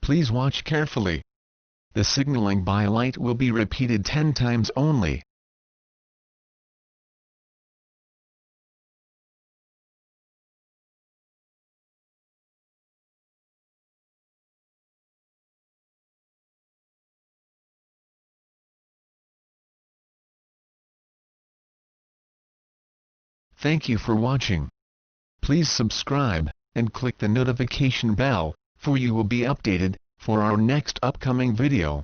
Please watch carefully. The signaling by light will be repeated 10 times only. Thank you for watching. Please subscribe, and click the notification bell, for you will be updated, for our next upcoming video.